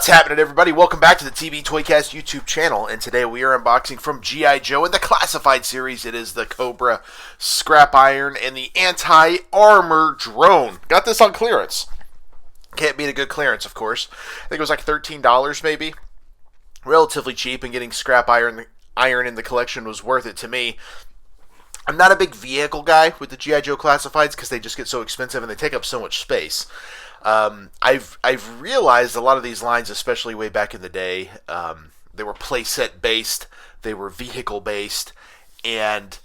What's happening, everybody? Welcome back to the TV Toycast YouTube channel, and today we are unboxing from G.I. Joe in the Classified series. It is the Cobra Scrap Iron and the Anti-Armor Drone. Got this on clearance. Can't beat a good clearance, of course. I think it was like $13 maybe. Relatively cheap, and getting scrap iron in the collection was worth it to me. I'm not a big vehicle guy with the G.I. Joe Classifieds because they just get so expensive and they take up so much space. I've realized a lot of these lines, especially way back in the day, they were playset based, they were vehicle based, and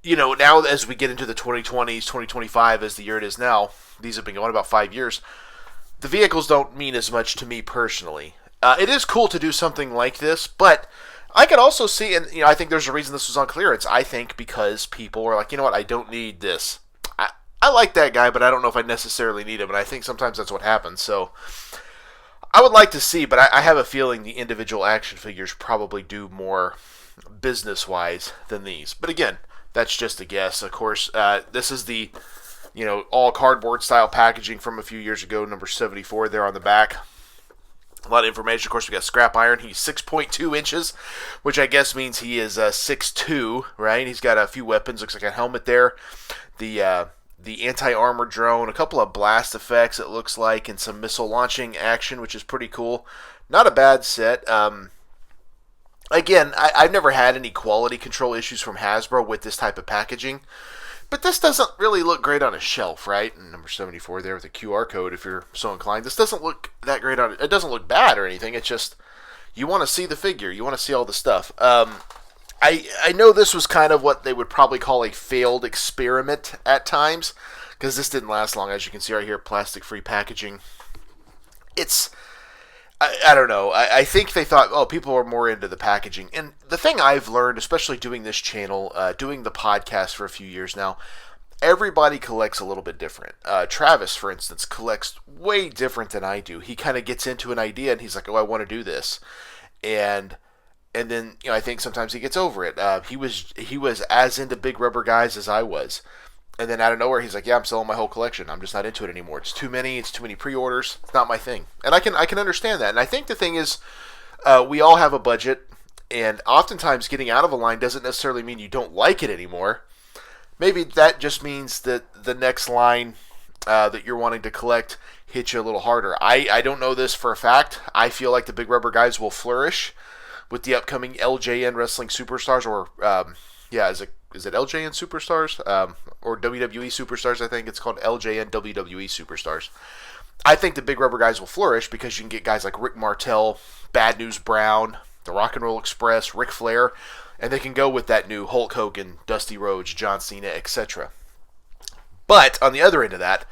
now as we get into the 2020s, 2025 as the year it is now, these have been going about 5 years. The vehicles don't mean as much to me personally. It is cool to do something like this, but I could also see, and I think there's a reason this was on clearance. I think because people were like, you know what, I don't need this. I like that guy, but I don't know if I necessarily need him, and I think sometimes that's what happens. So I would like to see, but I have a feeling the individual action figures probably do more business-wise than these. But again, that's just a guess. Of course, this is the all cardboard style packaging from a few years ago, number 74 there on the back. A lot of information. Of course, we got scrap iron. He's 6.2 inches, which I guess means he is 6'2", right? He's got a few weapons. Looks like a helmet there. The anti-armor drone, a couple of blast effects, it looks like, and some missile launching action, which is pretty cool. Not a bad set. Again, I've never had any quality control issues from Hasbro with this type of packaging. But this doesn't really look great on a shelf, right? And number 74 there with a QR code if you're so inclined. This doesn't look that great on it. It doesn't look bad or anything. It's just, you want to see the figure. You want to see all the stuff. I know this was kind of what they would probably call a failed experiment at times, because this didn't last long. As you can see right here, plastic-free packaging. I don't know. I think they thought, oh, people are more into the packaging. And the thing I've learned, especially doing this channel, doing the podcast for a few years now, everybody collects a little bit different. Travis, for instance, collects way different than I do. He kind of gets into an idea and he's like, oh, I want to do this. And then I think sometimes he gets over it. He was as into big rubber guys as I was. And then out of nowhere, he's like, yeah, I'm selling my whole collection. I'm just not into it anymore. It's too many pre-orders. It's not my thing. And I can understand that. And I think the thing is, we all have a budget, and oftentimes getting out of a line doesn't necessarily mean you don't like it anymore. Maybe that just means that the next line that you're wanting to collect hits you a little harder. I don't know this for a fact. I feel like the big rubber guys will flourish with the upcoming LJN Wrestling Superstars, or is it LJN Superstars? Or WWE Superstars, I think it's called LJN WWE Superstars. I think the big rubber guys will flourish because you can get guys like Rick Martel, Bad News Brown, the Rock and Roll Express, Ric Flair, and they can go with that new Hulk Hogan, Dusty Rhodes, John Cena, etc. But on the other end of that,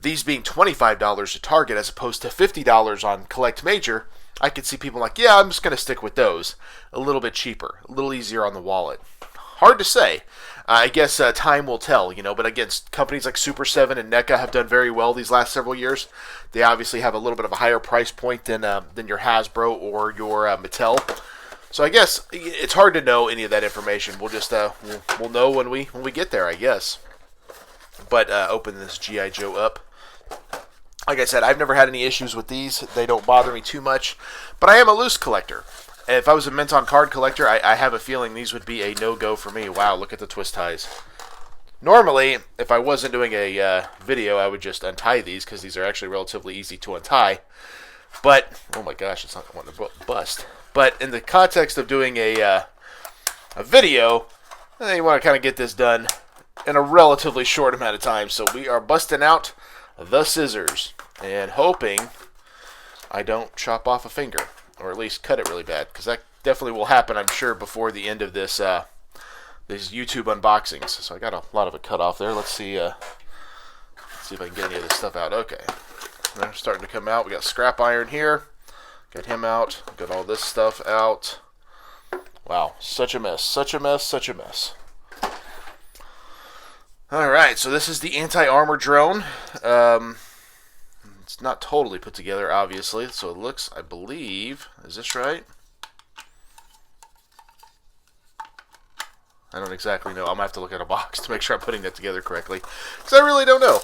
these being $25 at Target as opposed to $50 on Collect Major, I could see people like, yeah, I'm just going to stick with those. A little bit cheaper, a little easier on the wallet. Hard to say. I guess time will tell, but again, companies like Super 7 and NECA have done very well these last several years. They obviously have a little bit of a higher price point than your Hasbro or your Mattel. So I guess it's hard to know any of that information. We'll just we'll know when we get there, I guess. But open this G.I. Joe up. Like I said, I've never had any issues with these. They don't bother me too much. But I am a loose collector. If I was a mint on card collector, I have a feeling these would be a no-go for me. Wow, look at the twist ties. Normally, if I wasn't doing a video, I would just untie these because these are actually relatively easy to untie. But, oh my gosh, it's not wanting to bust. But in the context of doing a video, you want to kind of get this done in a relatively short amount of time. So we are busting out the scissors and hoping I don't chop off a finger. Or at least cut it really bad, because that definitely will happen, I'm sure, before the end of this these YouTube unboxings. So I got a lot of it cut off there. Let's see if I can get any of this stuff out. Okay, they're starting to come out. We got scrap iron here. Got him out. Got all this stuff out. Wow, such a mess, such a mess, such a mess. All right, so this is the anti-armor drone. It's not totally put together, obviously, so it looks, I believe, is this right? I don't exactly know. I'm going to have to look at a box to make sure I'm putting that together correctly, because I really don't know.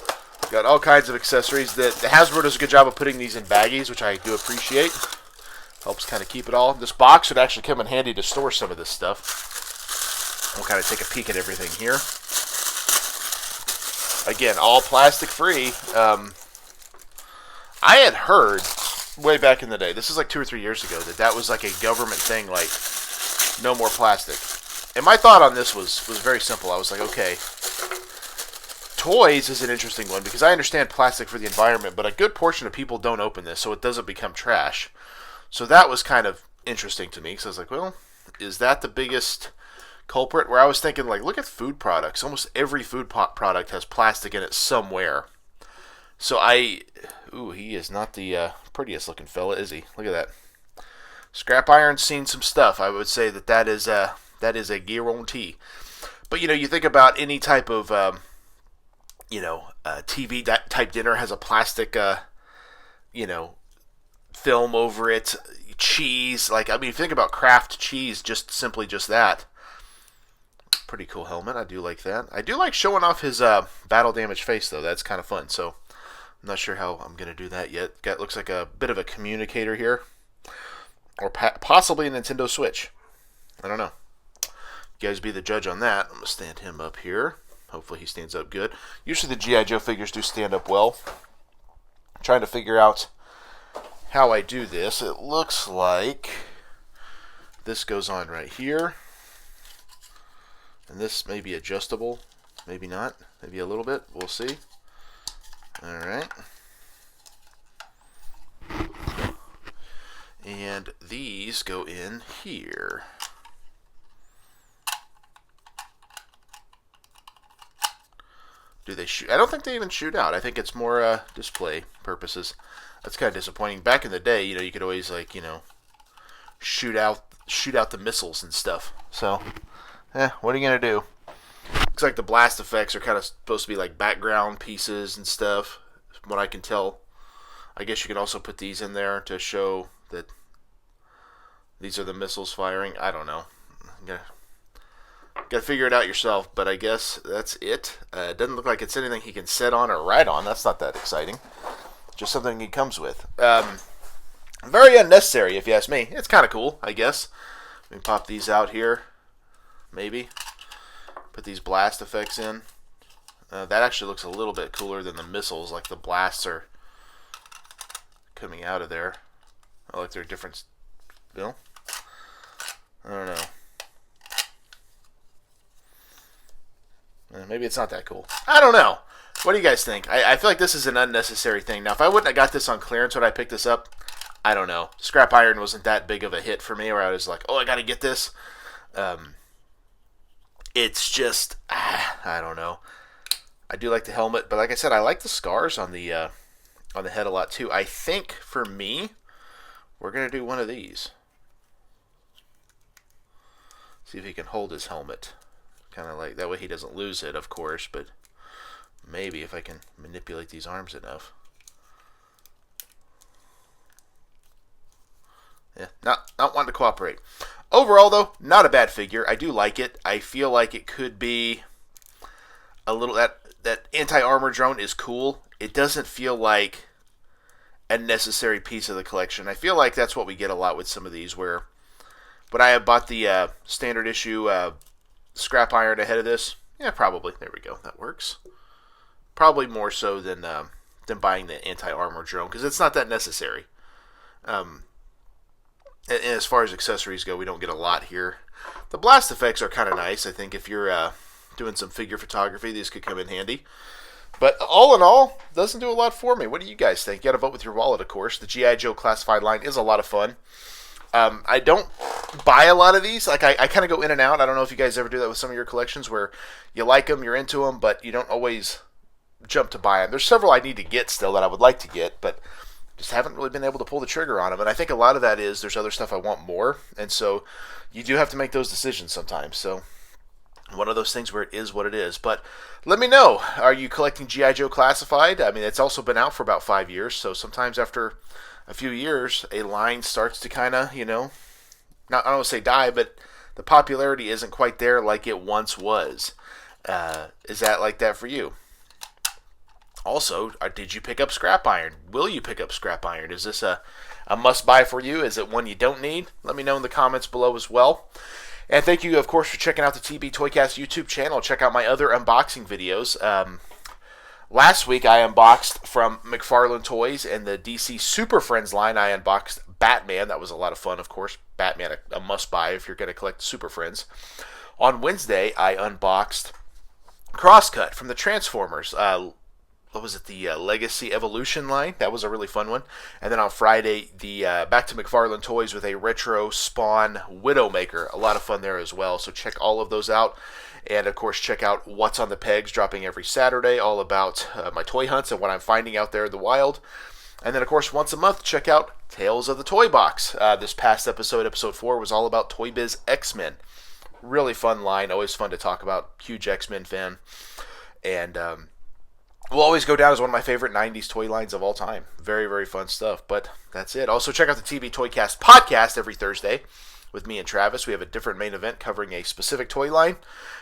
Got all kinds of accessories. The Hasbro does a good job of putting these in baggies, which I do appreciate. Helps kind of keep it all. This box would actually come in handy to store some of this stuff. We'll kind of take a peek at everything here. Again, all plastic free. I had heard way back in the day, this is like 2 or 3 years ago, that was like a government thing, like no more plastic. And my thought on this was very simple. I was like, okay, toys is an interesting one because I understand plastic for the environment, but a good portion of people don't open this, so it doesn't become trash. So that was kind of interesting to me because I was like, well, is that the biggest culprit? Where I was thinking, like, look at food products. Almost every food product has plastic in it somewhere. So he is not the prettiest looking fella, is he? Look at that. Scrap Iron's seen some stuff. I would say that is a guarantee. But you think about any type of TV type dinner has a plastic film over it. Cheese, if you think about Kraft cheese, just simply that. Pretty cool helmet. I do like that. I do like showing off his battle damaged face though. That's kind of fun. So I'm not sure how I'm gonna do that yet. Looks like a bit of a communicator here, or possibly a Nintendo Switch. I don't know. You guys be the judge on that. I'm gonna stand him up here. Hopefully he stands up good. Usually the G.I. Joe figures do stand up well. I'm trying to figure out how I do this. It looks like this goes on right here. And this may be adjustable. Maybe not. Maybe a little bit. We'll see. Alright. And these go in here. Do they shoot? I don't think they even shoot out. I think it's more display purposes. That's kind of disappointing. Back in the day, you could always shoot out the missiles and stuff. So, what are you gonna do? Looks like the blast effects are kind of supposed to be like background pieces and stuff, from what I can tell. I guess you could also put these in there to show that these are the missiles firing. I don't know. Gotta figure it out yourself, but I guess that's it. It doesn't look like it's anything he can sit on or ride on. That's not that exciting. Just something he comes with. Very unnecessary, if you ask me. It's kind of cool, I guess. Let me pop these out here. Maybe. Put these blast effects in. That actually looks a little bit cooler than the missiles, like the blasts are coming out of there. I like their different... I don't know. Maybe it's not that cool. I don't know. What do you guys think? I feel like this is an unnecessary thing. Now, if I wouldn't have got this on clearance when I picked this up, I don't know. Scrap Iron wasn't that big of a hit for me where I was like, oh, I got to get this. It's just, I don't know. I do like the helmet, but like I said, I like the scars on the head a lot too. I think for me, we're going to do one of these. See if he can hold his helmet. Kind of like, that way he doesn't lose it, of course, but maybe if I can manipulate these arms enough. Yeah, not wanting to cooperate. Overall, though, not a bad figure. I do like it. I feel like it could be a little... That anti-armor drone is cool. It doesn't feel like a necessary piece of the collection. I feel like that's what we get a lot with some of these, where... Would I have bought the standard issue Scrap Iron ahead of this? Yeah, probably. There we go. That works. Probably more so than buying the anti-armor drone, because it's not that necessary. And as far as accessories go, we don't get a lot here. The blast effects are kind of nice. I think if you're doing some figure photography, these could come in handy. But all in all, doesn't do a lot for me. What do you guys think? You got to vote with your wallet, of course. The G.I. Joe Classified line is a lot of fun. I don't buy a lot of these. Like I kind of go in and out. I don't know if you guys ever do that with some of your collections, where you like them, you're into them, but you don't always jump to buy them. There's several I need to get still that I would like to get, but just haven't really been able to pull the trigger on them. And I think a lot of that is there's other stuff I want more, and so you do have to make those decisions sometimes. So one of those things where it is what it is. But let me know, are you collecting G.I. Joe Classified? I mean, it's also been out for about 5 years, so sometimes after a few years, a line starts to kind of, not, I don't want to say die, but the popularity isn't quite there like it once was. Is that like that for you? Also, did you pick up scrap iron? Will you pick up scrap iron? Is this a must-buy for you? Is it one you don't need? Let me know in the comments below as well. And thank you, of course, for checking out the TB Toycast YouTube channel. Check out my other unboxing videos. Last week, I unboxed from McFarlane Toys and the DC Super Friends line. I unboxed Batman. That was a lot of fun, of course. Batman, a must-buy if you're going to collect Super Friends. On Wednesday, I unboxed Crosscut from the Transformers. What was it? The Legacy Evolution line. That was a really fun one. And then on Friday, the back to McFarlane Toys with a retro Spawn Widowmaker. A lot of fun there as well. So check all of those out. And of course, check out What's on the Pegs, dropping every Saturday, all about my toy hunts and what I'm finding out there in the wild. And then, of course, once a month, check out Tales of the Toy Box. This past episode, episode 4, was all about Toy Biz X-Men. Really fun line. Always fun to talk about. Huge X-Men fan. And will always go down as one of my favorite 90s toy lines of all time. Very, very fun stuff. But that's it. Also, check out the TB Toycast podcast every Thursday with me and Travis. We have a different main event covering a specific toy line,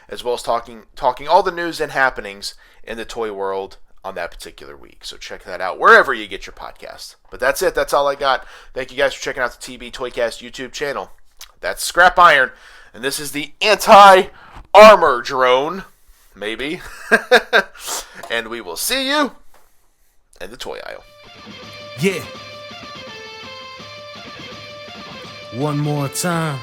as well as talking all the news and happenings in the toy world on that particular week. So check that out wherever you get your podcast. But that's it. That's all I got. Thank you guys for checking out the TB Toycast YouTube channel. That's Scrap Iron. And this is the anti-armor drone. Maybe. And we will see you in the toy aisle. Yeah. One more time.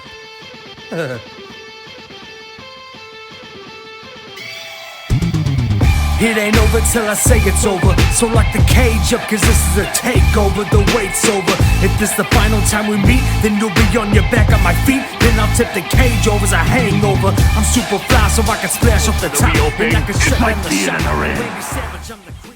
It ain't over till I say it's over. So lock the cage up, cause this is a takeover. The wait's over. If this the final time we meet, then you'll be on your back on my feet. Then I'll tip the cage over as a hangover. I'm super fly so I can splash off the top. And I can shut down the shot.